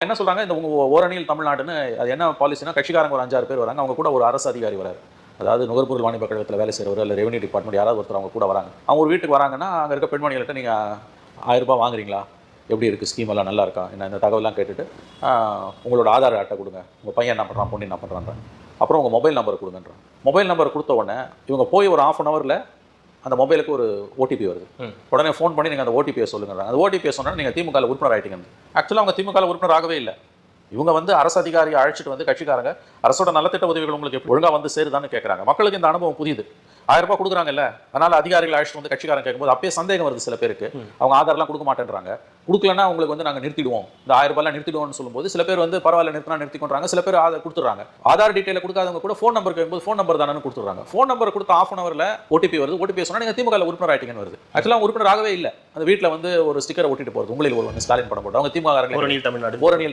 என்ன சொல்றாங்க, இந்த உங்க ஓரணியில் தமிழ்நாடுன்னு அது என்ன பாலிசினா, கட்சிக்காரங்க ஒரு 5-6 பேர் வராங்க. அவங்க கூட ஒரு அரசு அதிகாரி வராரு. அதாவது நுகர்பொருள் வாணிப கழகத்தில் வேலை செய்கிறவர், இல்லை ரெவன்யூ டிபார்ட்மெண்ட் யாராவது ஒருத்தர் அவங்க கூட வராங்க. அவங்க ஒரு வீட்டுக்கு வராங்கன்னா, அங்கே இருக்க பெண்மணிகள்கிட்ட நீங்கள் ₹1000 வாங்குறீங்களா? எப்படி இருக்குது? ஸ்கீம் எல்லாம் நல்லா இருக்கா? என்ன இந்த தகவலாம் கேட்டுட்டு, உங்களோட ஆதார் அட்டை கொடுங்க. உங்கள் பையன் என்ன பண்ணுறான், பொண்ணு என்ன பண்ணுறான்றாங்க. அப்புறம் உங்கள் மொபைல் நம்பர் கொடுங்கன்றான். மொபைல் நம்பர் கொடுத்த உடனே இவங்க போய் ஒரு 1/2 ஹவரில் அந்த மொபைலுக்கு ஒரு ஓடிபி வருது. உடனே ஃபோன் பண்ணி நீங்கள் அந்த ஓடிபியை சொல்லுங்க. அந்த ஓடிபியை சொன்னால் நீங்கள் திமுக உறுப்பினர் ஆகிட்டீங்க. ஆக்சுவலாக அவங்க திமுக உறுப்பினர் ஆகவே இல்லை. இவங்க வந்து அரசு அதிகாரியை அழைச்சிட்டு வந்து கட்சிக்காரங்க அரசோட நலத்திட்ட உதவிகள் உங்களுக்கு ஒழுங்காக வந்து சேருதான்னு கேட்குறாங்க. மக்களுக்கு இந்த அனுபவம் புரியுது. ₹1000 கொடுக்குறாங்கல்ல, அதனால் அதிகாரிகள் அழைச்சிட்டு வந்து கட்சிக்காரங்க கேட்கும்போது அப்பயே சந்தேகம் வருது சில பேருக்கு. அவங்க ஆதார்லாம் கொடுக்க மாட்டேன்றாங்க. கொடுக்கலன்னா உங்களுக்கு வந்து நாங்கள் நிறுத்திடுவோம், இந்த ₹1000 நிறுத்திடுவோம்னு சொல்லும்போது சில பேர் வந்து பரவாயில்ல நிறுத்தினா நிறுத்திக்கொண்டாங்க. சில பேர் ஆதார் கொடுத்துட்றாங்க. ஆதார் டீட்டெயிலை கொடுக்காதவங்க கூட ஃபோன் நம்பர் கேட்கும்போது ஃபோன் நம்பர் தானே கொடுத்துட்றாங்க. ஃபோன் நம்பர் கொடுத்த 1/2 ஹவரில் ஓடிபி வருது. ஓடிபி சொன்னால் நீங்கள் திமுக உறுப்பினர் ஆகிட்டீங்கன்னு வருது. ஆக்சுவலாக உறுப்பினர் ஆகவே இல்லை. அந்த வீட்டில் வந்து ஒரு ஸ்டிக்கரை ஒட்டிட்டு போகிறது. உங்களில் ஒரு ஸ்டாலின் படம் போட்டு அவங்க திமுக தமிழ்நாடு